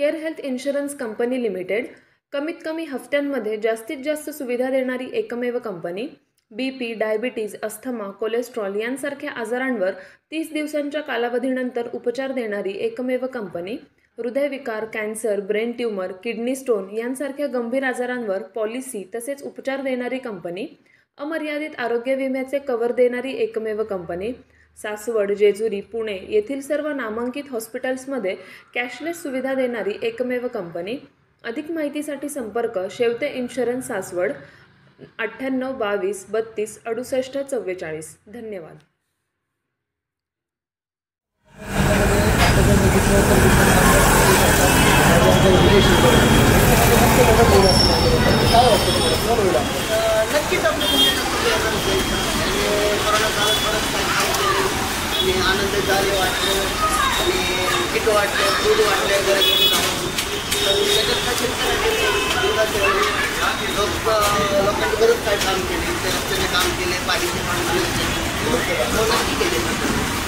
Care health insurance company limited कमीत कमी हफ्त्यांमध्ये जास्तीत जास्त सुविधा देणारी एकमेव company. BP, diabetes, asthma, cholesterol यांसारख्या आजारांवर 30 दिवसांच्या कालावधीनंतर उपचार देणारी एकमेव कंपनी। हृदयविकार, cancer, brain tumour, kidney stone यांसारख्या गंभीर आजारांवर पॉलिसी तसेच उपचार देणारी कंपनी। अमर्यादित आरोग्य विम्याचे कव्हर देणारी एकमेव कंपनी। सासवड, जेजुरी, पुणे येथील सर्व नामांकित हॉस्पिटल्समध्ये कॅशलेस सुविधा देणारी एकमेव कंपनी। अधिक माहितीसाठी संपर्क शेवते इन्शुरन्स सासवड 98 22 32 68 44। धन्यवाद। नक्कीच आपल्या कोरोना काळात बरंच काही काम केले आणि आनंद झाले वाटले आणि किट वाटले, दूध वाटले घराघरी जाऊन. तर त्याच्यात काय शेतकऱ्याचे लोकांची बरंच काय काम केले, ते रस्त्याचे काम केले, पाणीचे काम नक्की केले.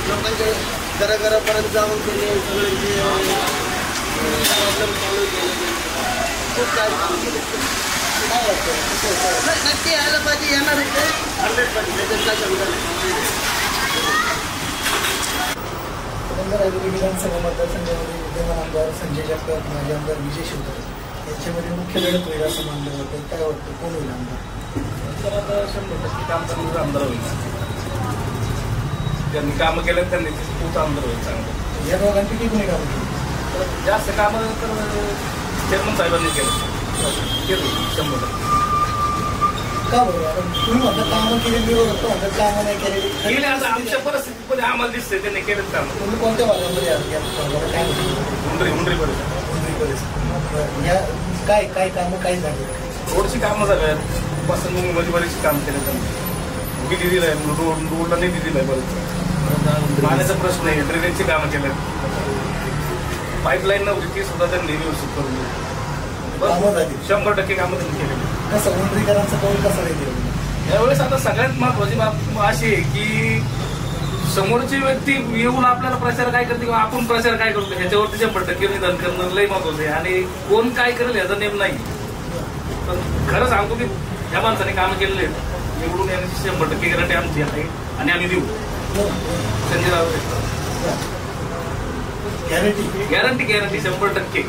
लोकांच्या घराघरापर्यंत जाऊन केले, सगळ्यांचे प्रॉब्लेम सॉल्व्ह केले, खूप काय काम केले. नक्की यायला पाहिजे, येणार होते 100%. त्याच्यात काय शंका नाही. विधानसभा मतदारसंघामध्ये विद्यमान आमदार संजय जगताप, माजी आमदार विजय शिवतारे यांच्यामध्ये मुख्य लढत होईल असं मानलं जातं. काय वाटतं, कोण होईल आमदार? तर आता 100% आमदार होईल. त्यांनी कामं केलं, त्यांनी खूप आमदार होईल चांगलं. या दोघांपैकी कोणी कामं केली? जास्त कामं तर चेअरमन साहेबांनी केलं 100%. का बरं? तुम्ही म्हणता कामं केलेली होतं, म्हणतात कामं नाही केलेली. केले आता आमच्या परिस्थितीमध्ये आम्हाला दिसतंय त्यांनी केलं काम. तुम्ही कोणत्या भागामध्ये काय हुंडरी या काय काय कामं काय झाली? रोडची कामं झाल्यात, पसंत बरीचशी काम केलं त्यांनी. निधी दिलाय, रोडला निधी दिलाय बरंच. पाण्याचा प्रश्न आहे, ड्रेनेजची कामं केल्यात. पाईपलाईन नव्हती ती सुद्धा त्यांनी व्यवस्थित करून दिली. 100% कामं त्यांनी केलेली. कसं मुंबईकरांचा कौल कसा राहील यावेळेस? आता सगळ्यात महत्वाची बाब अशी आहे की समोरची व्यक्ती येऊन आपल्याला प्रचार काय करते किंवा आपण प्रचार काय करतो ह्याच्यावरती 100% निदान करणं लय महत्वाचं आहे. आणि कोण काय करेल याचा नेम नाही. पण खरं सांगतो की या माणसाने कामं केलेले आहेत, निवडून येण्याची 100% गॅरंटी आमची आहे आणि आम्ही देऊ. संजय राऊत गॅरंटी 100%.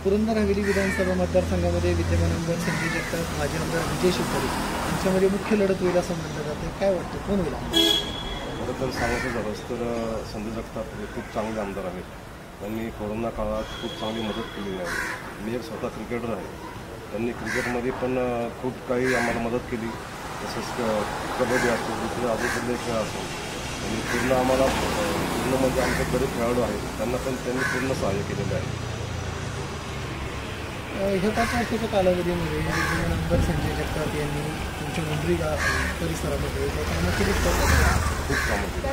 पुरंदर हवेली विधानसभा मतदारसंघामध्ये विद्यमान आमदार संजय जगताप, माजी आमदार विजय शिवतारे यांच्यामध्ये मुख्य लढत होईल असं म्हटलं जातं. काय वाटतं, कोण होईल? खरं तर सांगायचं झालंच तर संजय जगताप हे खूप चांगले आमदार आहेत. त्यांनी कोरोना काळात खूप चांगली मदत केलेली आहे. मी एक स्वतः क्रिकेटर आहे. त्यांनी क्रिकेटमध्ये पण खूप काही आम्हाला मदत केली. तसंच कबड्डी असतो, दुसरे अजून खेळ असतो. आणि पूर्ण आम्हाला म्हणजे आमचे बरेच खेळाडू आहेत, त्यांना पण त्यांनी पूर्ण सहाय्य केलेलं आहे. ह्या 5 वर्षाच्या कालावधीमध्ये विद्यमान आमदार संजय जगताप यांनी तुमच्या मुंबई परिसरामध्ये कामं केली. खूप कामं केली.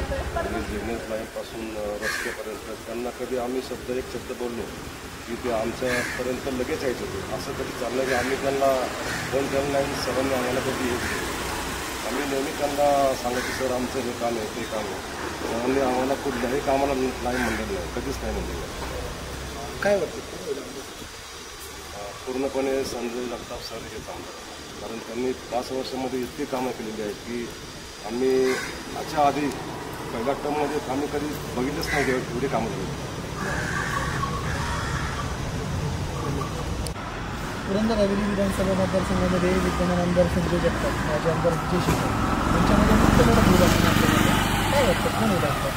ड्रेनेज लाईनपासून रस्त्यापर्यंत त्यांना कधी आम्ही एक शब्द बोललो की ते आमच्यापर्यंत लगेच यायचं होते. असं कधी चाललं की आम्ही त्यांना फोन लाईन सर्वांनी आम्हाला कधी येऊ. आम्ही नेहमी त्यांना सांगायचं सर आमचं हे काम आहे, ते काम आहे. त्यामुळे आम्हाला कुठल्याही कामाला नाही म्हणलेलं नाही, कधीच नाही म्हणलेलं. काय वाटतं पूर्णपणे संजय जगताप सर हेच आमदार. कारण त्यांनी 5 वर्षामध्ये इतकी कामं केलेली आहेत की आम्ही याच्या आधी पहिल्या टर्ममध्ये आम्ही कधी बघितलंच नाही एवढी कामं केली. पुरंदर हवेली विधानसभा मतदारसंघामध्ये विद्यमान आमदार संजय जगताप, माजी आमदार विजय शिवतारे यांच्यामध्ये मुख्य लढत होईल असं म्हटलं जातं. काय वाटतं, कोण होईल आमदार?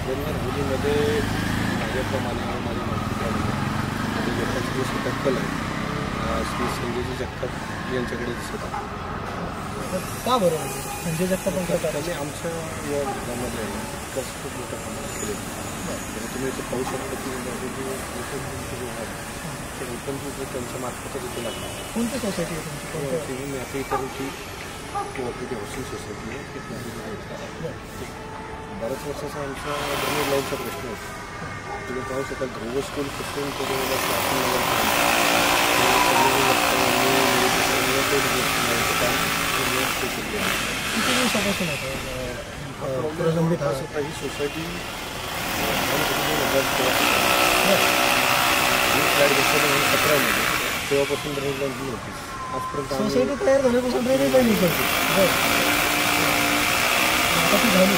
पुरंदर हवेलीमध्ये भाजपप्रमाणे माझी माहिती श्री टक्कल आहे, श्री संजयजी जगताप यांच्याकडे दिसत आहे. का बरं संजय जगताप त्यांनी आमच्या या भागामध्ये विकास खूप मोठा प्रमाणात केलेला आहे. तुम्ही इथे पाहू शकता की ओपन त्यांच्या मार्फतच इथे लागला. कोणती सोसायटी आहे तुमची? मी आता इतरची कोऑपरेटिव्ह हाऊसिंग सोसायटी आहे. बऱ्याच वर्षाचा आमचा ड्रेनेज लाईनचा प्रश्न होता. तुम्ही पाहू शकाल ध्रुव स्कूल पासून किती दिवसापासून होतं प्रलंबित? आता ही सोसायटी 2017 मध्ये तेव्हापासून ड्रेनेज लाईन ही होती. आजपर्यंत आम्ही सोसायटी तयार झाल्यापासून ड्रेनेज लाईन निघते. बरं, आता ती झाली.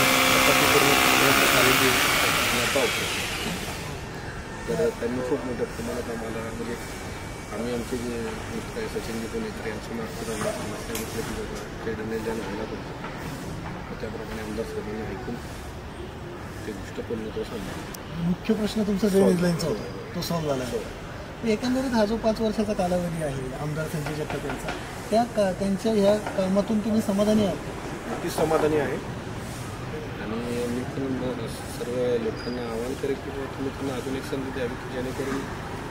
तर त्यांनी खूप मोठ्या प्रमाणात आम्हाला म्हणजे आम्ही आमचे जे मित्र आहे सचिनजी पुणेकर यांच्या मार्फत आम्हाला सांगितलं की बाबा ते ड्रेनेज लाईन व्हायला पाहिजे. त्याप्रमाणे आमदार साहेबांनी ऐकून ते गोष्ट पूर्णत्वास आणली. मुख्य प्रश्न तुमचा ड्रेनेज लाईनचा होता, तो सॉल्व्ह झाला आहे. एकंदरीत हा जो 5 वर्षाचा कालावधी आहे आमदार संजय जगताप यांचा, त्यांच्या ह्या कामातून तुम्ही समाधानी आहात? नक्कीच समाधानी आहे. आणि मी पण सर्व लोकांना आवाहन करेन की बाबा तुम्ही त्यांना अजून एक संधी द्यावी की जेणेकरून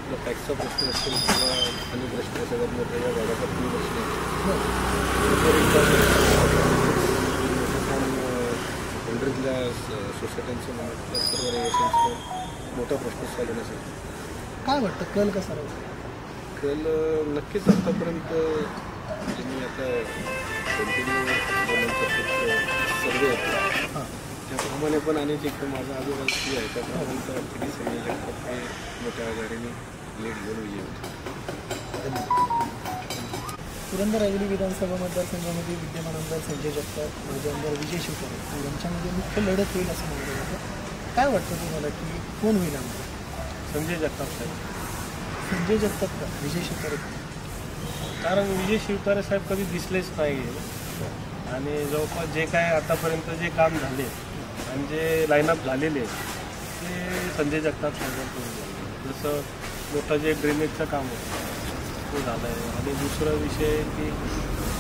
आपला टॅक्सचा प्रश्न असेल किंवा अन्य प्रश्न सगळ्यात मोठ्या या भागाचा तुम्ही प्रश्न पंढरीतल्या सोसायट्यांचं म्हणा सर्व रहिवाशांचा मोठा प्रश्न सॉल्व्ह होण्यासाठी. काय वाटतं कल कसा राहील? कल नक्कीच आतापर्यंत ज्यांनी आता कंटिन्यू सर्वे होते त्याप्रमाणे पण आणि जे माझा आजूबाजू आहे त्याप्रमाणे तर किती संजय जगताप हे मोठ्या आघाडीने लीड घेऊन विजय होते. पुरंदर ऐरोली विधानसभा मतदारसंघामध्ये विद्यमान आमदार संजय जगताप, माजी आमदार विजय शिवतारे यांच्यामध्ये मुख्य लढत होईल असं म्हटलं जातं. काय वाटतं तुम्हाला की कोण होईल आमदार? संजय जगताप साहेब. संजय जगताप का विजय शिवतारे? कारण विजय शिवतारे साहेब कधी दिसलेच नाही आहे आणि जवळपास जे काय आतापर्यंत जे काम झाले आणि जे लाईनअप झालेले ते संजय जगताप साहेबांकडून झाले. जसं मोठं जे ड्रेनेजचं काम होतं ते झालं आहे. आणि दुसरा विषय की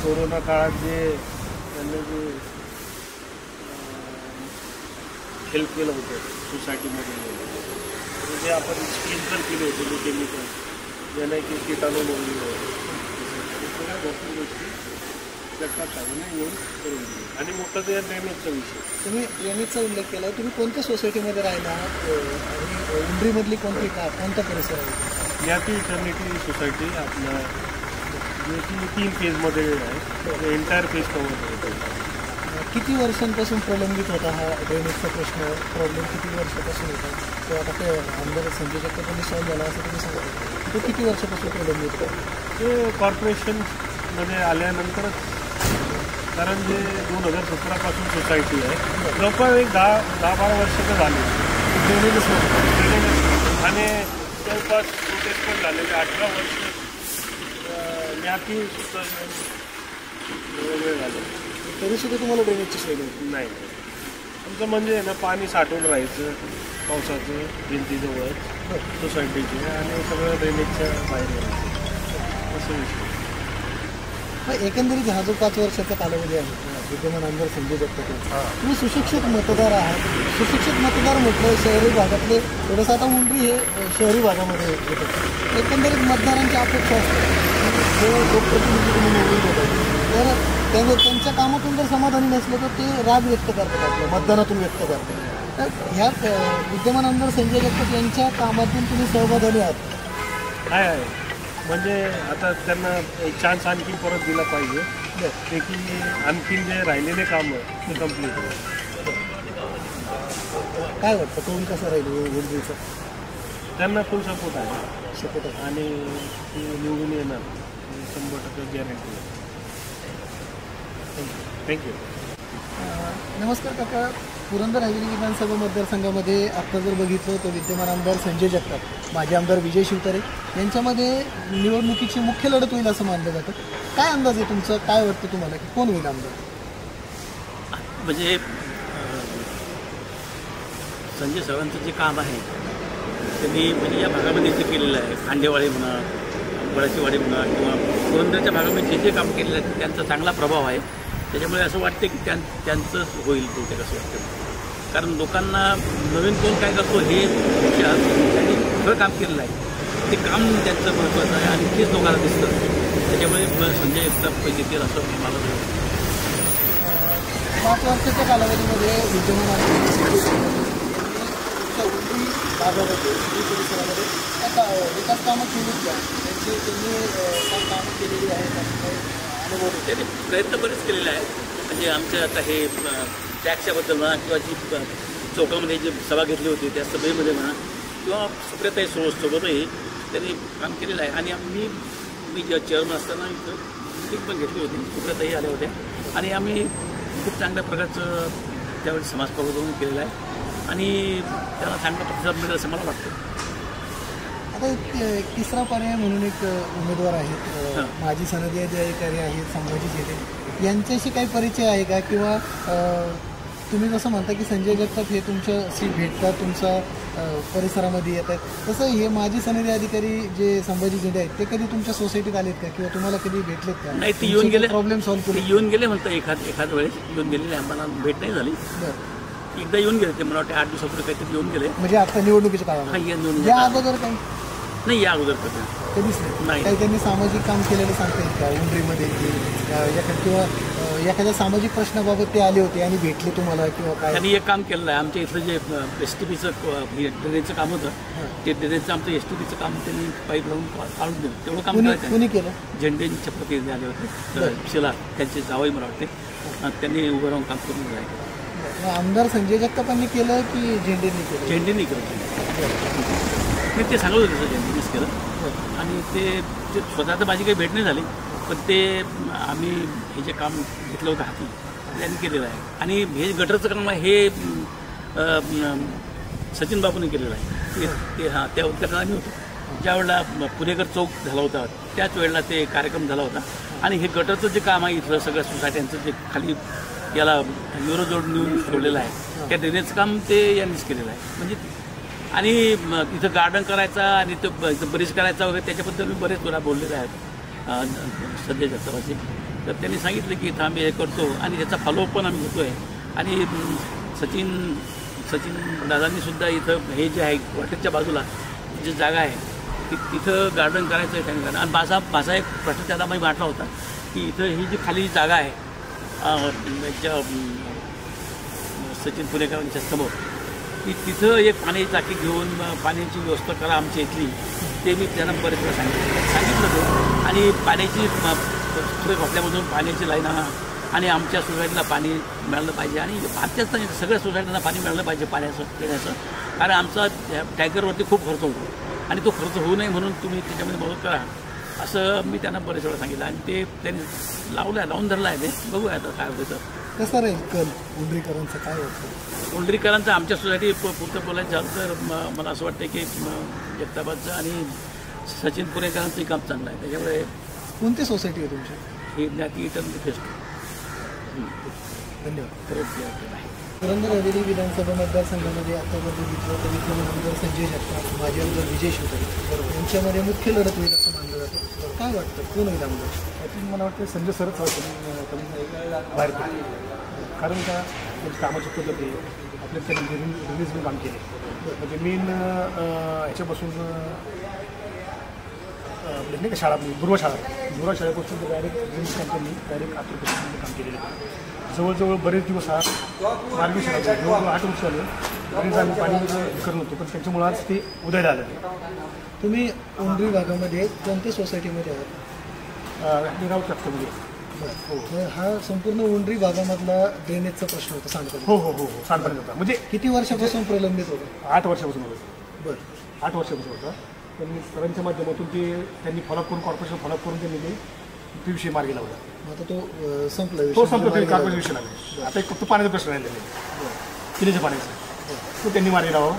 कोरोना काळात जे त्यांनी जे हेल्प केलं होतं सोसायटीमध्ये जे आपण स्प्रिंकलर केले होते जे केमिकल ज्याने की किटाणू मोडले सगळ्या भरपूर गोष्टी जगताप साहेबांनी येऊन करून दिली. आणि मोठं ते ड्रेनेजचा विषय. तुम्ही ड्रेनेजचा उल्लेख केला, तुम्ही कोणत्या सोसायटीमध्ये राहिला आहात आणि उंडरीमधली कोणती कोणता परिसर आहे? याची इटर्निटी सोसायटी आपल्या जे की 3 फेजमध्ये आहे ते एंटायर फेज कव्हर करतो. किती वर्षांपासून प्रलंबित होता हा ड्रेनेजचा प्रश्न? प्रॉब्लेम किती वर्षापासून होता? तो आता ते आमदार संजय जगतापांनी सॉल्व्ह झाला असं तुम्ही सांगता. तो किती वर्षापासून प्रलंबित होता? ते कॉर्पोरेशनमध्ये आल्यानंतरच, कारण जे 2017पासून सोसायटी आहे जवळपास एक 10-12 वर्ष तर झाली ड्रेनेजच नव्हतं. आणि जवळपास प्रोटेस्ट पण झालेले 18 वर्ष ज्ञाती सुद्धा वेगळे झाले. तरीसुद्धा तुम्हाला ड्रेनेजची सोय नव्हती? नाही, आमचं म्हणजे ना पाणी साठवून राहायचं पावसाचं भिंतीजवळच सोसायटीचे आणि सगळं ड्रेनेजच्या बाहेर राहायचं असं विषय. एकंदरीत हा जो 5 वर्षाचा कालावधी आहे विद्यमान आमदार संजय जगताप यांचा, तुम्ही सुशिक्षित मतदार आहात. सुशिक्षित मतदार म्हटलं शहरी भागातले थोडंसं, आता उंडरी हे शहरी भागामध्ये येतं. एकंदरीत मतदारांची अपेक्षा असते जे लोकप्रतिनिधी तुम्ही निवडून देतात तर त्यांच्या कामातून जर समाधानी नसलं तर ते राग व्यक्त करतात, आपल्या मतदानातून व्यक्त करतात. तर ह्या विद्यमान आमदार संजय जगताप यांच्या कामातून तुम्ही सहभागी आहात? आहे म्हणजे आता त्यांना एक चान्स आणखी परत दिला पाहिजे ते की आणखीन जे राहिलेले कामं ते कम्प्लीट होईल. काय वाटतं कोण कसं राहील उंडरीचं? त्यांना फुल सपोर्ट आहे सपोर्ट आहे आणि ते निवडून येणार 100% गॅरंटी आहे. थँक्यू. नमस्कार काका. पुरंदर ऐरोली विधानसभा मतदारसंघामध्ये आता जर बघितलं तर विद्यमान आमदार संजय जगताप, माजी आमदार विजय शिवतारे यांच्यामध्ये निवडणुकीची मुख्य लढत होईल असं मानलं जातं. काय अंदाज आहे तुमचं? काय वाटतं तुम्हाला की कोण होईल आमदार? म्हणजे संजय साहेबांचं जे काम आहे त्यांनी म्हणजे या भागामध्ये जे केलेलं आहे, खांडेवाडी म्हणा, बळाचीवाडी म्हणा किंवा पुरंदरच्या भागामध्ये जे काम केलेलं आहे त्यांचा चांगला प्रभाव आहे. त्याच्यामुळे असं वाटतं की त्यांचंच होईल बहुतेक असं वाटतं. कारण लोकांना नवीन कोण काय करतो हे त्यांनी खरं काम केलेलं आहे, ते काम त्यांचं महत्त्वाचं आहे आणि तेच लोकांना दिसतं. त्याच्यामुळे संजय जगताप येतील असं मला वाटतं. 5 वर्षाच्या कालावधीमध्ये विद्यमान भागामध्ये परिसरामध्ये आता विकास कामं केलीच आहे त्यांनी काय कामं केलेली आहेत त्याने प्रयत्न बरेच केलेले आहेत. म्हणजे आमच्या आता हे टॅक्सच्याबद्दल म्हणा किंवा जी चौकामध्ये जी सभा घेतली होती त्या सभेमध्ये म्हणा किंवा सुप्रियाताई सोबतही त्यांनी काम केलेलं आहे. आणि मी चेअरमन असताना इथं मीटिंग पण घेतली होती, सुप्रियाताई आल्या होत्या आणि आम्ही खूप चांगल्या प्रकारचं त्यावेळी समाज प्रबोधन केलेलं आहे आणि त्याला चांगला प्रतिसाद मिळेल असं मला वाटतं. आता एक तिसरा पर्याय म्हणून एक उमेदवार आहेत, माजी सनदी अधिकारी आहेत संभाजी झेडे, यांच्याशी काही परिचय आहे का? किंवा तुम्ही जसं म्हणता की संजय जगताप हे तुमच्याशी भेटतात, तुमच्या परिसरामध्ये येतात, तसं हे माजी सनदी अधिकारी जे संभाजी झेडे आहेत ते कधी तुमच्या सोसायटीत आलेत का किंवा तुम्हाला कधी भेटलेत का? नाही, ते येऊन गेले, प्रॉब्लेम सॉल्व्ह ते येऊन गेले म्हणतं एखाद वेळेस येऊन गेलेले, आम्हाला भेट नाही झाली. एकदा येऊन गेले ते, मला वाटतं 8 दिवसापूर्वी काहीतरी येऊन गेले. म्हणजे आता निवडणुकीच्या काळात या अगोदर काही नाही, या अगोदर कधीच नाही. काही त्यांनी सामाजिक काम केलेलं सांगता येईल का उंबरीमध्ये, किंवा एखाद्या सामाजिक प्रश्नाबाबत ते आले होते आणि भेटले तुम्हाला किंवा काय? त्यांनी एक काम केलेलं आहे, आमच्या इथलं जे STPचं ड्रेनेजचं काम होतं ते ड्रेनेजचं आमचं STPचं काम त्यांनी पाईप लावून काढून दिलं. तेवढं काम कुणी केलं? झेंडेंच्या प्रतिनिधी आले होते शिला, त्यांचे जावई मला वाटते, त्यांनी उभं राहून काम करून दिलं. आमदार संजय जगतापांनी केलं की झेंडेंनी केलं? झेंडेंनी केलं. मी ते सांगत होते तसं झेंडेनीच केलं. आणि ते स्वतः तर माझी काही भेट नाही झाली, पण ते आम्ही हे जे काम घेतलं होतं हाती त्यांनी केलेलं आहे. आणि हे गटरचं काम आहे हे सचिन बाबूने केलेलं आहे. ते त्या उद्घाटनाला आम्ही होतो ज्यावेळेला पुणेकर चौक झाला होता त्याच वेळेला ते कार्यक्रम झाला होता. आणि हे गटरचं जे काम आहे इथलं सगळ्या सोसायट्यांचं जे खाली याला न्यूरोजोड नेऊन ठेवलेलं आहे त्या ड्रेनेजचं काम ते यांनीच केलेलं आहे. म्हणजे आणि इथं गार्डन करायचा आणि इथं ब्रिज करायचा वगैरे त्याच्याबद्दल मी बरेच वेळा बोललेले आहेत संजय जगतापाचे. तर त्यांनी सांगितलं की इथं आम्ही हे करतो आणि त्याचा फॉलोअप पण आम्ही घेतो आहे. आणि सचिन दादांनी सुद्धा इथं हे जे आहे वाटेच्या बाजूला जी जागा आहे तिथं गार्डन करायचं आहे त्यांनी. आणि माझा एक प्रश्न त्याला मी मांडला होता की इथं ही जी खाली जागा आहे सचिन पुणेकरांच्या समोर की तिथं एक पाण्याची टाकी घेऊन पाण्याची व्यवस्था करा आमच्या इथली. ते मी त्यांना बरेच वेळा सांगितलं होतं. आणि पाण्याची थोडे घातल्यामधून पाण्याची लाईन आणा आणि आमच्या सोसायटीला पाणी मिळालं पाहिजे. आणि आमच्याच नाही सगळ्या सोसायटीला पाणी मिळालं पाहिजे पाण्याचं पिण्याचं. कारण आमचा टँकरवरती खूप खर्च होतो आणि तो खर्च होऊ नये म्हणून तुम्ही त्याच्यामध्ये मदत करा असं मी त्यांना बरेच वेळा सांगितलं. आणि ते त्यांनी लावून धरलं आहे. ते बघूया आता काय होतं. कसं राहील कल उंबरीकरांचं काय वाटतं? उंबरीकरांचं आमच्या सोसायटी पुरतं बोलायचं झालं तर मला असं वाटतं की जगतापाचं आणि सचिन पुणेकरांचंही काम चांगलं आहे. त्याच्यामुळे कोणती सोसायटी आहे तुमची? ही ज्ञाती टर्म फेस्ट. धन्यवाद. पुरंदर हवेली विधानसभा मतदारसंघामध्ये आता जर बघितलं तर विद्यमान आमदार संजय जगताप, माजी आमदार विजय शिवतारे यांच्यामध्ये मुख्य लढत होईल असं मानलं जातं. काय वाटतं कोण होईल आमदार? त्यातून मला वाटतं संजय सरच बाहेर पडले. कारण का त्यांची कामाची पद्धत आहे. आपल्या त्यांनी रिलीजमध्ये काम केले. म्हणजे मेन ह्याच्यापासून आपल्या नाही का शाळा गुरुवा शाळेपासून डायरेक्ट ड्रिल्स कंपनी डायरेक्ट 8 रुपये काम केलेलं आहे. जवळजवळ बरेच दिवस हा मार्गी शाळा जवळजवळ 8 वर्ष आले बरेच आम्ही पाणी करत होतो. पण त्याच्यामुळे आज ते उदयाला आलं. तुम्ही उंबरी भागामध्ये कोणत्या सोसायटीमध्ये आहात? निराव चक्कमध्ये. हो. हा संपूर्ण उंबरी भागामधला ड्रेनेजचा प्रश्न होता सांडपाणी. हो हो हो सांडपाणी होता. म्हणजे किती वर्षापासून प्रलंबित होतं? 8 वर्षापासून होतं. बरं 8 वर्षापासून होता. त्यांनी सरांच्या माध्यमातून ते त्यांनी फॉलोअप करून कॉर्पोरेशन फॉलोअप करून त्यांनी ते विषय मार्गी लावला. आता तो संपला. तो संपला तरी कॉर्पोरेशन विषय लागला. आता एक फक्त पाण्याचा प्रश्न राहिलेला आहे पिण्याच्या पाण्याचा. तो त्यांनी मार्गी लावा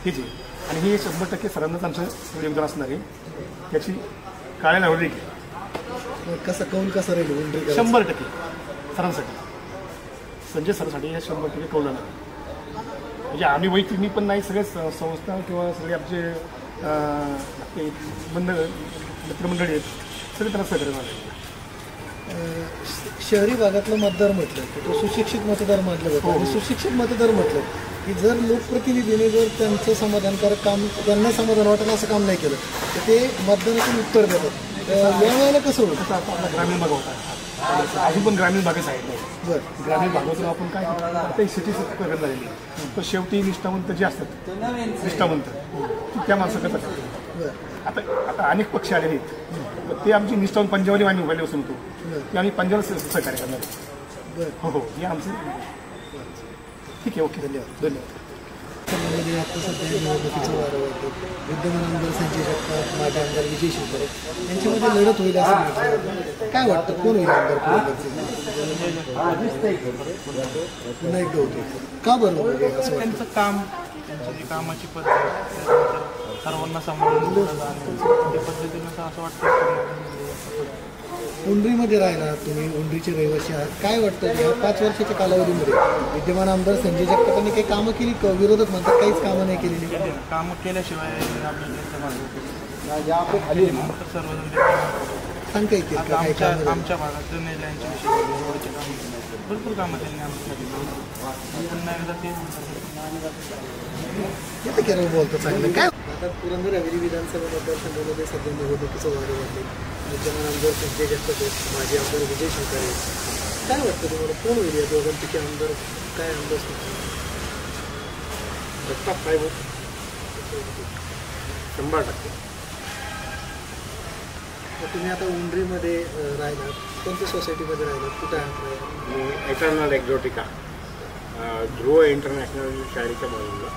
हेच आहे. आणि हे 100% सरांनाच आमचं योगदान असणार आहे. त्याची काळ्या लावली कसं कौल कसं राहील उंबरी? 100% सरांसाठी संजय सरांसाठी हे 100% कौल जाणार. म्हणजे आम्ही वैयक्तिक मी पण नाही सगळे संस्था किंवा सगळे आमचे मित्रमंडळी आहेत सगळे त्यांना सहकार्य झाले. शहरी भागातलं मतदार म्हटलं की तो सुशिक्षित मतदार मानलं जातं. आणि सुशिक्षित मतदार म्हटलं की जर लोकप्रतिनिधीने जर त्यांचं समाधानकारक काम त्यांना समाधान वाटेल असं काम नाही केलं तर ते मतदानातून उत्तर देतात. यावेळेला कसं होतं? आपला ग्रामीण भाग होता. अजून पण ग्रामीण भागच आहे. बरं ग्रामीण भागातून आपण काय आता सिटीचं प्रकरण झालेली तर शेवटी निष्ठावंत जे असतात निष्ठावंत त्या माणसं करतात. आता अनेक पक्ष आलेले आहेत ते आमची निष्ठावंत पंजाबी आम्ही मोबाईल बसून होतो ते आम्ही पंजाबला सहकार्य करणार. हो हो हे आमचं ठीक आहे. ओके धन्यवाद. मतदारसंघामध्ये आता सध्या निवडणुकीचं वारं वाढतं. विद्यमान आमदार संजय जगताप, माजी आमदार विजय शिवतारे यांच्यामध्ये लढत होईल असं म्हटलं. काय वाटतं कोण होईल आमदार पुन्हा एकदा होतो? का बरं होईल असं वाटतं? त्यांचं काम, त्यांची जी कामाची पद्धत, त्यानंतर सर्वांना सांभाळून त्या पद्धतीनं असं वाटतं. उंडरीमध्ये राहिला तुम्ही, उंडरीचे रहिवासी आहात. काय वाटतं की या 5 वर्षाच्या कालावधीमध्ये विद्यमान आमदार संजय जगतापांनी काही कामं केली का? विरोधक म्हणतात काहीच कामं नाही केलेली. कामं केल्याशिवाय आपल्याला सर्वजण सांगता येतील का काही कामं? आमच्या भागात ड्रेनेज लाईनच्या विषयी रोडचे कामं भरपूर कामं त्यांनी आमच्यासाठी पुन्हा एकदा ते येतं केरळ बोलतं चांगलं. काय आता पुरंदर हवेली विधानसभा मतदारसंघामध्ये सध्या निवडणुकीचं वारं वाढले. विद्यमान आमदार संजय जगताप, माजी आमदार विजय शिवतारे. काय वाटतं तुम्हाला कोण होईल या दोघांपैकी आमदार? काय आमदार जगताप साहेब 100%. तुम्ही आता उंडरीमध्ये राहिलात, कोणत्या सोसायटीमध्ये राहिलात, कुठे आहात? मी एटर्नल एक्झॉटिका ध्रुव इंटरनॅशनल शाळेच्या बाजूला,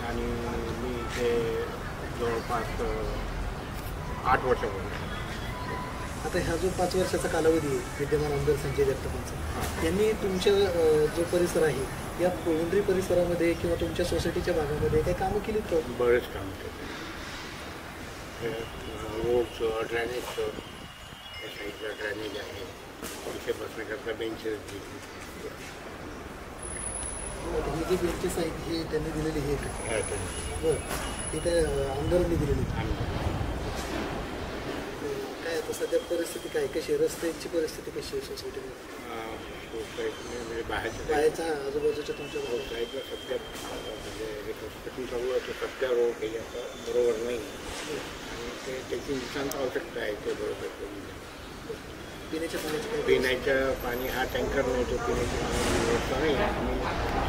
आणि मी इथे जवळपास 8 वर्षापूर्वी. आता हा जो 5 वर्षाचा कालावधी आहे विद्यमान आमदार संजय जगतापांचा, यांनी तुमच्या जो परिसर आहे या उंडरी परिसरामध्ये किंवा तुमच्या सोसायटीच्या भागामध्ये काही कामं केलीत का? बरेच काम केले. रोडचं, ड्रेनेजचं, त्या साईडला ड्रेनेज आहे, तिथे बसण्याकरता बेंचेस दिली. ही जी बेंचेस आहेत हे त्यांनी दिलेली हे का? बरं, ही त्या आमदारांनी दिलेली. काय आता सध्या परिस्थिती काय, कशी आहे? रस्त्यांची परिस्थिती कशी आहे सोसायटीमध्ये? सोसायटीमध्ये बाहेरच्या आजूबाजूच्या तुमच्या साईडला सध्या म्हणजे एक हॉस्पिटल चालू आहे, तो सध्या रोड काही आता बरोबर नाही, आणि त्याची नितांत आवश्यकता आहे ते बरोबर करून द्या. पिण्याच्या पाण्याची काय? पिण्याच्या पाणी हा टँकर नाही, तो पिण्याची पाण्याची व्यवस्था नाही. आम्ही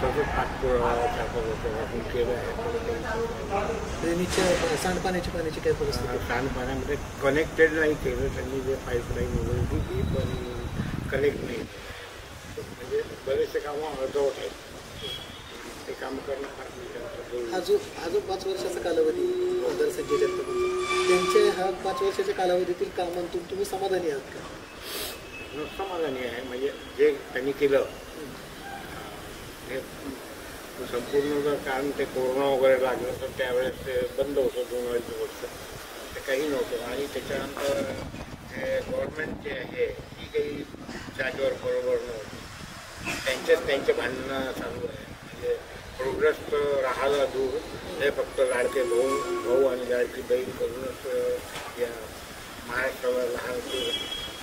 सतत पाठपुरावा 4-5 वर्षापासून केला आहे. ड्रेनेजच्या सांडपाण्याची पाण्याची काय परिस्थिती? सांडपाण्यामध्ये कनेक्टेड नाही केलं त्यांनी, जे पाईपलाईन वगैरे ती पण कनेक्ट नाही. म्हणजे बरेचसे कामं अर्धवट आहेत, ते काम करणं फार हा जो 5 वर्षाचा कालावधी आमदार संजय जगतापांचा, त्यांच्या हा 5 वर्षाच्या कालावधीतील कामांतून तुम्ही समाधानी आहात का? समाधानी आहे. म्हणजे जे त्यांनी केलं हे संपूर्ण जर, कारण ते कोरोना वगैरे लागलं तर त्यावेळेस ते बंद होतं 2-2.5 वर्ष, ते काही नव्हतं. आणि त्याच्यानंतर हे गव्हर्नमेंट जे आहे ती काही जागेवर बरोबर नव्हती, त्यांचे भांडणं चालू आहे. म्हणजे प्रोग्रेस तर राहायला दूर, हे फक्त लाडके भाऊ आणि लाडकी बहीण करूनच या महाराष्ट्राला लहान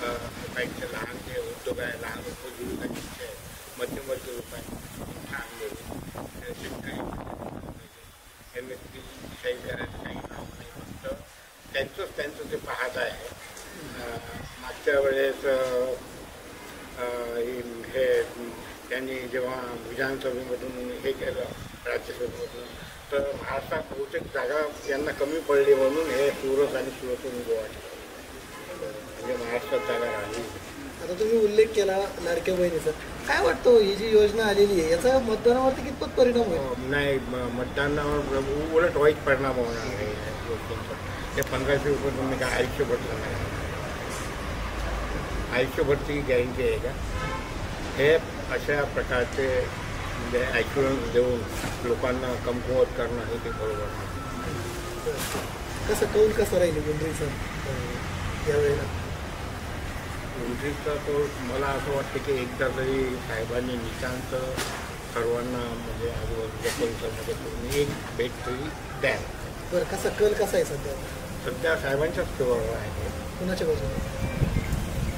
लोकांचे, लहान जे उद्योग आहे, लहान उपजीविकांचे आहे, मध्यमवर्गीय लोकांना आणले, शेतकरी MSP काही करायचं काही नाव नाही, फक्त त्यांचं ते पाहत आहे. मागच्या वेळेस हे त्यांनी जेव्हा विधानसभेमधून हे केलं, राज्यसभेमधून, तर महाराष्ट्रात बहुतेक जागा यांना कमी पडली म्हणून हे सुरत आणि सुरतून गोवा, म्हणजे महाराष्ट्रात जागा राहिली. आता तुम्ही उल्लेख केला लाडक्या बहिणीचा, काय वाटतं ही जी योजना आलेली आहे याचा मतदानावरती कितपत परिणाम होईल? नाही, मतदानावर उलट वाईट परिणाम होणार आहे गोष्टींचा. हे 1500 रुपये तुम्ही काय आयुष्यभर नाही, आयुष्यभरची गॅरंटी आहे का? हे अशा प्रकारचे म्हणजे ॲश्युरन्स देऊन लोकांना कमकुवत करणं हे ते बरोबर नाही. कसं कौल कसं राहील गुंडरीचा यावेळेला? गुंडरीचा तो मला असं वाटतं की एकदा तरी साहेबांनी नितांत सर्वांना म्हणजे आजूबाजूच्या परिसरामध्ये करून एक भेट तरी द्या. बरं, कसा कल कसा आहे सध्या? सध्या साहेबांच्याच फेवरवर आहे. कुणाच्या बाजूने?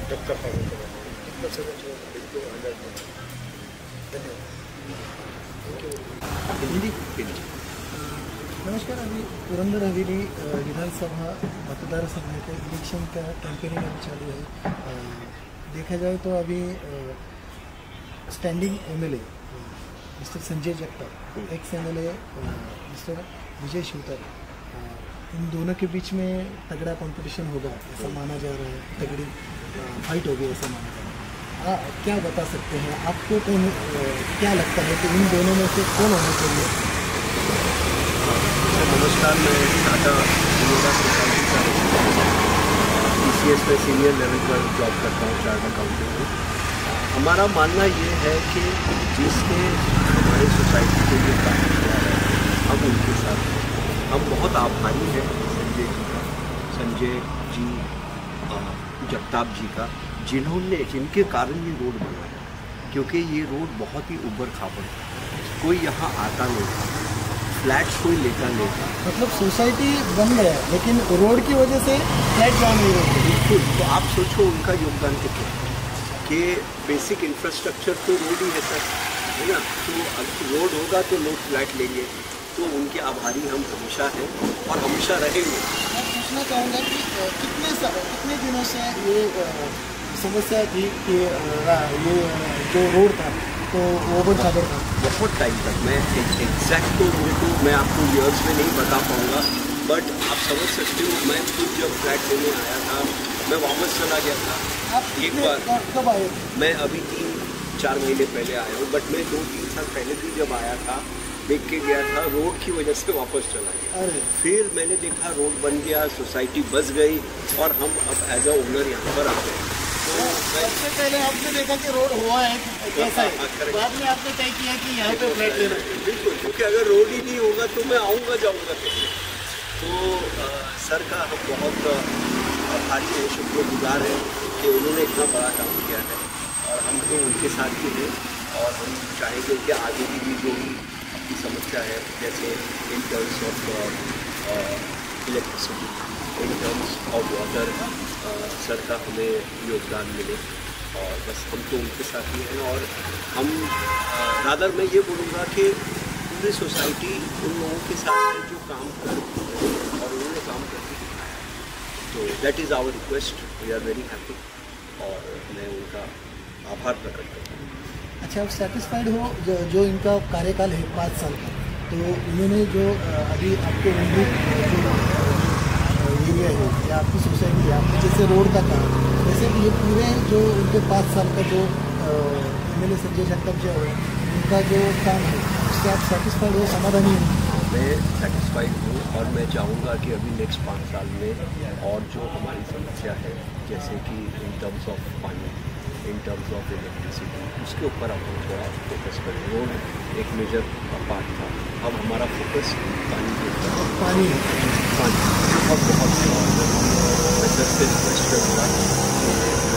जगताप साहेबांच्या बाजूने. धन्यवाद. नमस्कार. अभी पुरंदर हवेली विधानसभा मतदारसंघ इलेक्शन का कैंपेनिंग अभी चालू है. देखा जाए तो अभी standing MLA mister Sanjay Jagtap, x MLA mister Vijay Shivtare, in दोनों के बीच में तगड़ा कंपटीशन होगा ऐसा माना जा रहा है, तगड़ी फाइट होगी ऐसा माना जा रहा है. क्या बता सकते हैं? आपको क्या लगता है कि इन दोनों में से कौन होना चाहिए? नमस्कार, मैं टाटा इंडिया सोसाइटी का TCS में सीनियर लेवल पर जॉब करता हूँ, चार्टर्ड अकाउंटेंट हूँ। हमारा मानना ये है कि जिसने हमारी सोसाइटी के लिए काम किया है, हम उनके साथ हम बहुत आभारी हैं संजय जी जगताप जी का, जिनके कारण ये रोड बना है। क्योंकि ये रोड बहुत ही उबड़ खाबड़ था, कोई यहाँ आता नहीं था, फ्लैट्स कोई लेता नहीं था। मतलब सोसाइटी बन गया लेकिन रोड की वजह से फ्लैट जा नहीं रहे। बिल्कुल, तो आप सोचो उनका योगदान कितना कि बेसिक इंफ्रास्ट्रक्चर तो रोड ही है सर, है ना। तो अगर रोड होगा तो लोग फ्लैट लेंगे, तो उनके आभारी हम हमेशा हैं और हमेशा रहेंगे। मैं पूछना चाहूँगा कि कितने दिनों से ये समस्या थी कि ये जो रोड था तो ओवर खाबर था? बहुत टाइम तक मैं एग्जैक्ट तो मैं आपको ईयर्स में नहीं बता पाऊँगा, बट आप समझ सकते हो। मैं खुद जब फ्लैट लेने आया था, मैं वापस चला गया था। आप एक बार कब आए? मैं अभी 3-4 महीने पहले आया हूँ, बट मैं 2-3 साल पहले भी जब आया था, देख के गया था, रोड की वजह से वापस चला गया। फिर मैंने देखा रोड बन गया, सोसाइटी बस गई और हम अब एज अ ओनर यहाँ पर आ गए। तो सबसे पहले आपने देखा कि रोड हुआ है कैसा है, बाद में आपने तय किया कि यहाँ पे फ्लैट लेना है। बिल्कुल, क्योंकि अगर रोड ही नहीं होगा तो मैं आऊँगा जाऊँगा कैसे। तो सर का हम बहुत आभारी हैं, शुक्रगुजार हैं कि उन्होंने इतना बड़ा काम किया है और हम तो उनके साथ ही हैं। और हम चाहेंगे कि आगे भी जो की समस्या है, जैसे in terms of electricity, in terms of water, sir का हमें योगदान मिले। और बस हम तो उनके साथ ही हैं। और हम रादर मैं ये बोलूँगा कि पूरी सोसाइटी उन लोगों के साथ है जो काम कर रहे हैं और उन्होंने काम करके दिखाया। तो that is our request, we are very happy और मैं उनका आभार प्रकट करता हूँ। अच्छा, आप सेटिस्फाइड हो जो इनका कार्यकाल है 5 साल का? तो इन्होंने जो अभी आपके एरिया है या आपकी सोसाइटी है, आपके जैसे रोड का काम, वैसे ये पूरे जो उनके 5 साल का जो MLA संजय जगताप जी है उनका जो काम है उससे आप सेटिस्फाइड हो, समाधानी हो? मैं सेटिस्फाइड हूँ और मैं चाहूँगा कि अभी नेक्स्ट 5 साल में और जो हमारी समस्या है, जैसे कि इन टर्म्स ऑफ पानी, इन टर्म्स ऑफ इलेक्ट्रिसिटी, उसके ऊपर हम थोड़ा फोकस करें। रोड एक मेजर पार्ट था, अब हमारा फोकस पानी के ऊपर, पानी और बहुत मैं सर से रिक्वेस्ट करूँगा कि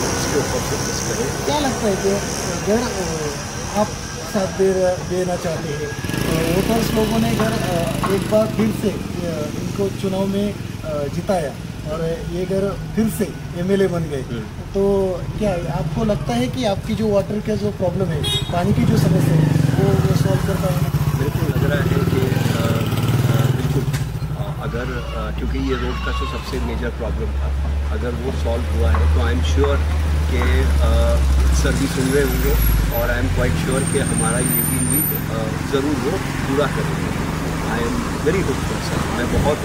उसके ऊपर फोकस करें। क्या लगता है कि अगर आप साथ देना चाहते हैं, वोटर्स लोगों ने अगर एक बार फिर से इनको चुनाव में जिताया और ये अगर फिर से MLA बन गए, तो क्या आपको लगता है कि आपकी जो वाटर का जो प्रॉब्लम है, पानी की जो समस्या है, वो सॉल्व कर पाएंगे? बिल्कुल लग रहा है कि बिल्कुल अगर क्योंकि ये रोड का जो सबसे मेजर प्रॉब्लम था, अगर वो सॉल्व हुआ है तो आई एम श्योर कि सर भी सुन रहे होंगे और आई एम क्वाइट श्योर कि हमारा ये भी नीड ज़रूर वो पूरा करेंगे। I am very hopeful sir, मैं बहुत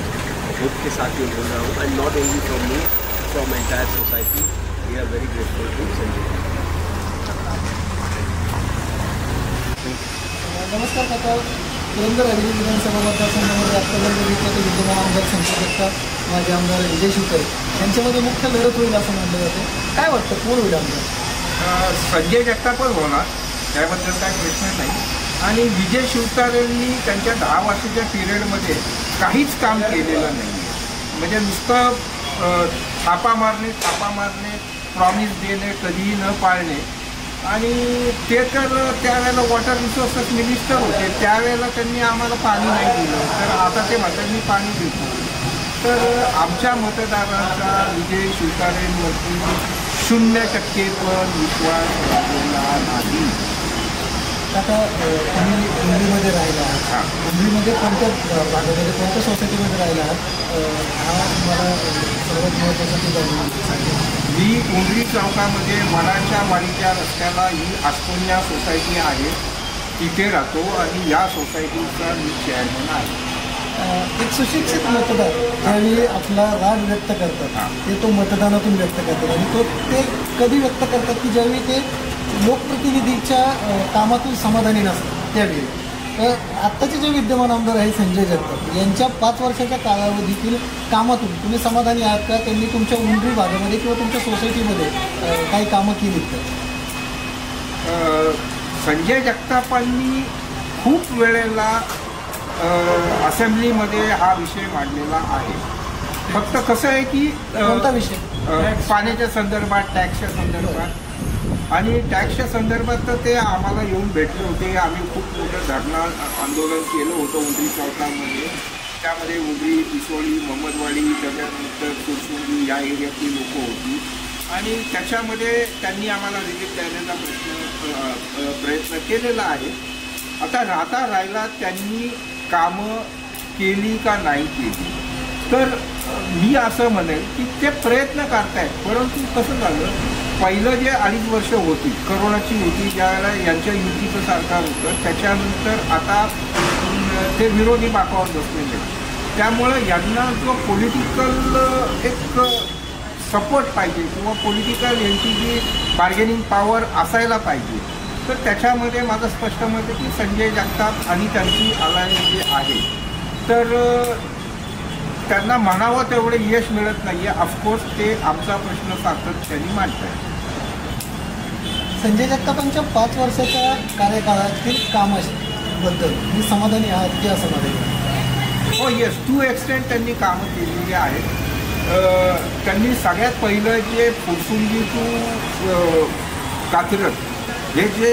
होप के साथ ये बोल रहा हूँ, and not only from me, from entire society. We are very grateful to Sanjay. नमस्कार काका, पुरंदर हवेली विधानसभा मतदारसंघामध्ये आत्तापर्यंत बघितलं तर विद्यमान आमदार संजय जगताप, माजी आमदार विजय शिवतारे यांच्यामध्ये मुख्य लढत होईल असं मानलं जातं. काय वाटतं, कोण होईल आमदार? संजय जगतापच होणार, त्याबद्दल काही प्रश्न नाही. आणि विजय शिवतारेंनी त्यांच्या 10 वर्षाच्या पिरियडमध्ये काहीच काम केलेलं नाही आहे. म्हणजे नुसतं थापा मारणे, प्रॉमिस देणे, कधीही न पाळणे. आणि ते तर त्यावेळेला वॉटर रिसोर्सेस मिनिस्टर होते, त्यावेळेला त्यांनी आम्हाला पाणी नाही दिलं, तर आता ते म्हणतात मी पाणी देतो. तर आमच्या मतदारांचा विजय शिवतारेंवरती 0% पण विश्वास राहिलेला नाही. आता तुम्ही उमरीमध्ये राहिला आहात, उमरीमध्ये कोणत्या भागामध्ये, कोणत्या सोसायटीमध्ये राहिला आहात? हा मला सर्वात महत्त्वाचा ते जाणून सांगेल. मी उमरी चौकामध्ये वडाच्या वाडीच्या रस्त्याला ही आस्कोनिया सोसायटी आहे, तिथे राहतो आणि या सोसायटीचा मी चेअरमन आहे. एक सुशिक्षित मतदार ज्यावेळी आपला राग व्यक्त करतात, ते तो मतदानातून व्यक्त करतात आणि तो ते कधी व्यक्त करतात की ज्यावेळी ते लोकप्रतिनिधीच्या कामातून समाधानी नसतात त्यावेळी. तर आत्ताचे जे विद्यमान आमदार आहे संजय जगताप यांच्या 5 वर्षाच्या कालावधीतील कामातून तुम्ही समाधानी आहात का? त्यांनी तुमच्या उंबरी भागामध्ये किंवा तुमच्या सोसायटीमध्ये काही कामं केलीत का? संजय जगतापांनी खूप वेळेला असेंब्लीमध्ये हा विषय मांडलेला आहे. फक्त कसं आहे की कोणता विषय? पाण्याच्या संदर्भात, टॅक्सच्या संदर्भात. आणि टॅक्सच्या संदर्भात तर ते आम्हाला येऊन भेटले होते. आम्ही खूप मोठं धरणं आंदोलन केलं होतं उंबरी चौकामध्ये. त्यामध्ये उंबरी, पिसोळी, मोहम्मदवाडी, त्याच्यानंतर कुरसुंडी या एरियातली लोकं होती. आणि त्याच्यामध्ये त्यांनी आम्हाला रिलीफ देण्याचा प्रयत्न केलेला आहे. आता राहिला त्यांनी कामं केली का नाही केली, तर मी असं म्हणेल की ते प्रयत्न करतायत. परंतु कसं झालं, पहिलं जे 2.5 वर्ष होती, करोनाची होती, ज्यावेळेला यांच्या युतीचं सरकार होतं, त्याच्यानंतर आता ते विरोधी बाकावर बसलेले. त्यामुळं यांना जो पॉलिटिकल एक सपोर्ट पाहिजे किंवा पॉलिटिकल यांची जी बार्गेनिंग पॉवर असायला पाहिजे, तर त्याच्यामध्ये माझं स्पष्ट मत आहे की संजय जगताप आणि त्यांची अलायन्स जे आहे, तर त्यांना म्हणावं तेवढे यश मिळत नाही आहे. ऑफकोर्स ते आमचा प्रश्न सातत्याने मांडत आहे. संजय जगतापांच्या 5 वर्षाच्या कार्यकाळातील कामाबद्दल मी समाधानी आहात की असमाधानी? हो, येस, टू एक्सटेंट त्यांनी कामं केलेली आहेत. त्यांनी सगळ्यात पहिलं जे फुरसुंगी टू कात्रज हे जे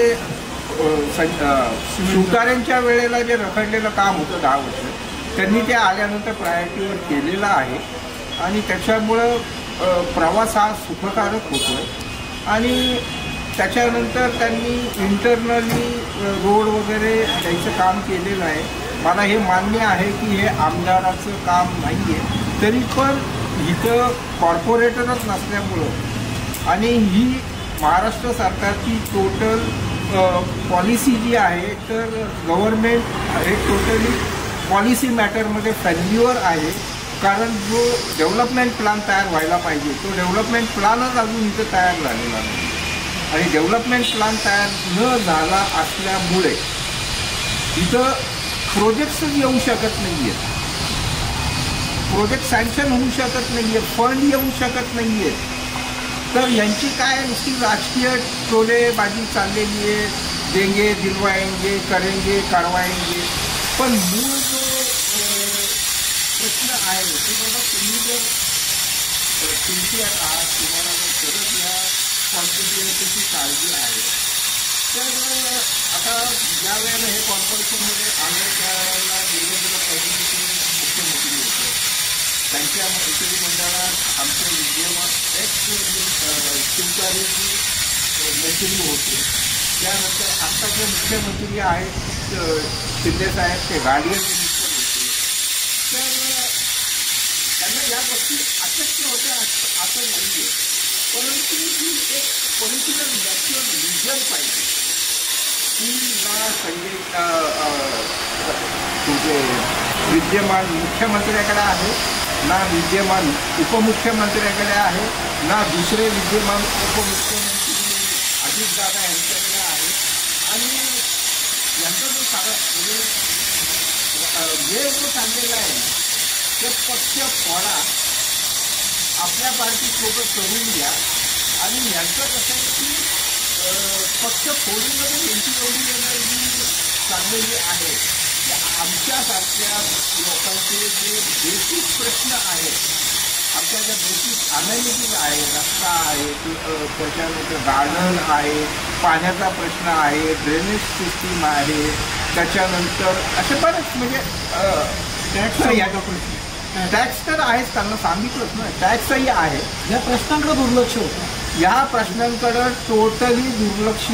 शिवतारेंच्या वेळेला जे रखडलेलं काम होतं 10 वर्ष, त्यांनी ते आल्यानंतर प्रायोरिटीवर केलेलं आहे. आणि त्याच्यामुळं प्रवास हा सुखकारक होतो आहे. आणि त्याच्यानंतर त्यांनी इंटरनली रोड वगैरे द्यायचं काम केलेलं आहे. मला हे मान्य आहे की हे आमदाराचं काम नाही आहे, तरी पण इथं कॉर्पोरेटरच नसल्यामुळं आणि ही महाराष्ट्र सरकारची टोटल पॉलिसी जी आहे, तर गव्हर्मेंट हे टोटली पॉलिसी मॅटरमध्ये फेल्युअर आहे. कारण जो डेव्हलपमेंट प्लॅन तयार व्हायला पाहिजे, तो डेव्हलपमेंट प्लॅनच अजून इथं तयार झालेला नाही. आणि डेव्हलपमेंट प्लॅन तयार न झाला असल्यामुळे इथं प्रोजेक्ट्सच येऊ शकत नाही आहेत, प्रोजेक्ट सँक्शन होऊ शकत नाही आहे, फंड येऊ शकत नाही आहे. तर यांची काय नुसती राजकीय टोलेबाजी चाललेली आहे, देंगे दिलवाएंगे, करेंगे करवाएंगे. पण मूळ जो प्रश्न आहे की बाबा तुम्ही जर सिन्सिअर आहात, तुम्हाला जर खरंच ह्या कॉन्स्टिट्युएन्सीची काळजी आहे, तर आता ज्या वेळेला हे कॉर्पोरेशनमध्ये आलं त्यावेळेला देवेंद्र फडणवीस मुख्यमंत्री होते. त्यांच्या मंत्रिमंडळात आमचे विद्यमान शिवतारेजी मंत्री होते. त्यानंतर आत्ताचे मुख्यमंत्री आहेत शिंदेसाहेब, ते गार्डियन मिनिस्टर होते. तर त्यांना या गोष्टी अशक्य होत्या असं नाही आहे. परंतु ही एक पॉलिटिकल नॅशनल विजन पाहिजे की ना तुमचे विद्यमान मुख्यमंत्र्याकडे आहे, ना विद्यमान उपमुख्यमंत्र्याकडे आहे, ना दुसरे विद्यमान उपमुख्यमंत्री अजितदादा यांच्याकडे आहे. आणि यांचा जो सारा म्हणजे वेळ जो चाललेला आहे, ते पक्ष फोडा, आपल्या पार्टीत लोक करून घ्या. आणि यांचं कसं आहे की पक्ष फोडूनमध्ये यांची एवढी एनर्जी चाललेली आहे की आमच्यासारख्या लोकांचे जे बेसिक प्रश्न आहेत, आमच्या ज्या बेसिक अमेनिटीज आहे, रस्ता आहे, त्याच्यानंतर गार्डन आहे, पाण्याचा प्रश्न आहे, ड्रेनेज सिस्टीम आहे, त्याच्यानंतर असे बरेच म्हणजे टॅक्स तर आहेच, त्यांना सांगितलंच ना, टॅक्सही आहे. या प्रश्नांकडे दुर्लक्ष होतं. या प्रश्नांकडं टोटली दुर्लक्ष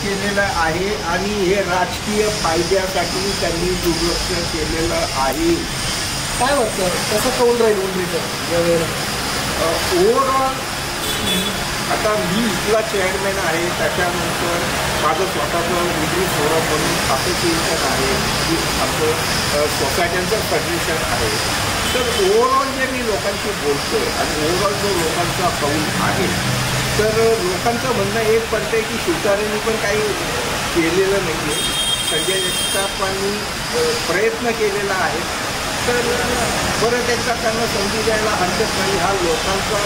केलेलं आहे. आणि हे राजकीय फायद्यासाठी त्यांनी दुर्लक्ष केलेलं आहे. काय वाटतं कसं कौल राहील उंबरीचं यावेळेला? ओव्हरऑल आता मी इथला चेअरमॅन आहे, त्याच्यानंतर माझं स्वतःचं उंबरी फोरम म्हणून असोसिएशन आहे, की आमचं सोसायट्यांचं फेडरेशन आहे. तर ओव्हरऑल जे मी लोकांशी बोलतो आणि ओव्हरऑल जो लोकांचा कौल आहे, तर लोकांचं म्हणणं एक पडतंय की शिवतारेंनी पण काही केलेलं नाही आहे. संजय जगतापांनी प्रयत्न केलेला आहे. तर परत एकदा त्यांना संधी द्यायला हरकत नाही. हा लोकांचा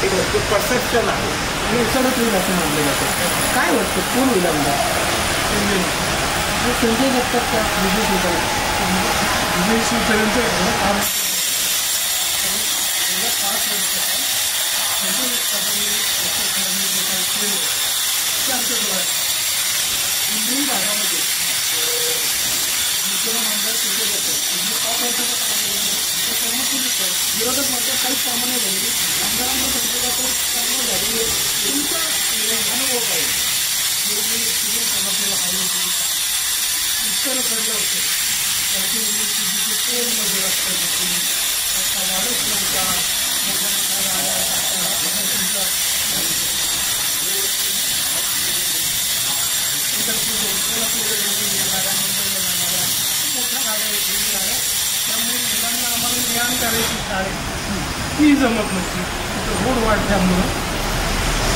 एक परसेप्शन आहे. आणि सरच होईल असं मानलं जातं. काय वाटतं कोण होईल आमदार? संजय जगताप का विजय शिवतारेंचं काम इंद्रिय भागामध्ये विद्यमान आमदार संजय जगताप 5 वर्षाचं काम केलं. विरोधक म्हणतात काहीच कामं नाही झाली. आमदारांना संजय जगताप कामं झाली आहे. तुमचा अनुभव काय? समजलेला पाहिजे उत्तर घडलं होतं त्याची जिथे ट्रेनमध्ये रस्ता घेतली रस्ता वाढत नव्हता. मोठ्या मोठ्या गाड्या मोठ्या गाड्या वेगळी गाड्या त्यामुळे मुलांना आम्हाला ज्ञान करायची शाळेत ती जमत नव्हती. तिथं रोड वाढल्यामुळं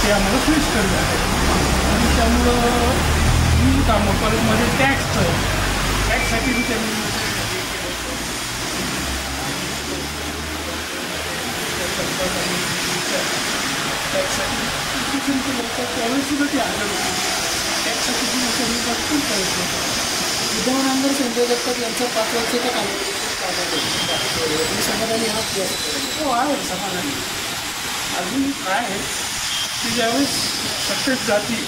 ते आम्हाला सोयीस्कर झाले आणि त्यामुळं ही कामं परत मध्ये टॅक्ससाठी बी त्यांनी टॅक्ससाठी त्यावेळेस सुद्धा ते आलं होतं. टॅक्ससाठी त्यांनी भरपूर प्रयत्न केला. विद्यमान आमदार संजय जगताप यांचं 5 वर्षाच्या कालावधीत समाधानी आहात? हो आहे समाधानी. अजून काय आहे की ज्यावेळेस सत्तेत जाती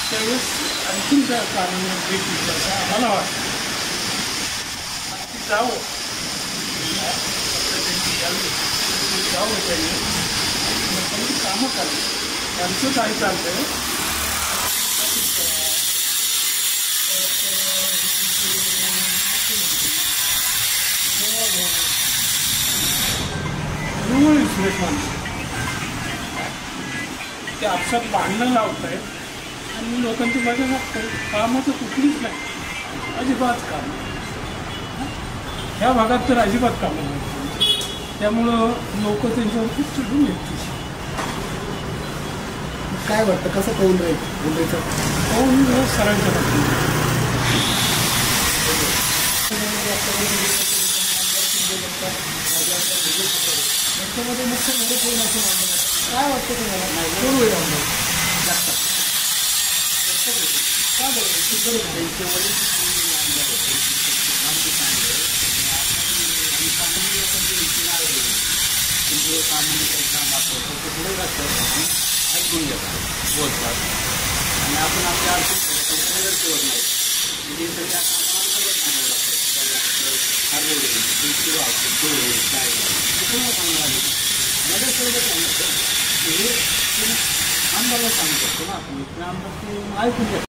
त्यावेळेस आणखीन त्या कामांना भेट असं आम्हाला वाटतं. जावं जावं त्यांनी लोकांनी कामं करावी. त्यांचं काय चालतं सुरेश माणसं ते आपसात भांडणं लावत आहेत आणि लोकांची मजा लागतं. कामं तर कुठलीच नाही. अजिबात काम ह्या भागात तर अजिबात कामं नाही. त्यामुळं लोक त्यांच्यावर खूप चिडून येतील. काय वाटतं कसं पाहून राहील मुंबईचं पाहून सरांच्या बाबतीत त्याच्यामध्ये मुख्य मदत होईल असं मानलं जातं. काय वाटतं तुम्हाला कोण होईल आमदार? का ऐकून घेतात बोलतात आणि आपण आपल्या आर्थिक ठेवत नाही. म्हणजे त्या कामाला सगळं सांगावं लागतं. काय कुठून सांगावं लागेल माझ्या सगळं सांगतो हे आमदारला सांगू शकतो ना आपण. आमदार ते ऐकून घेतात.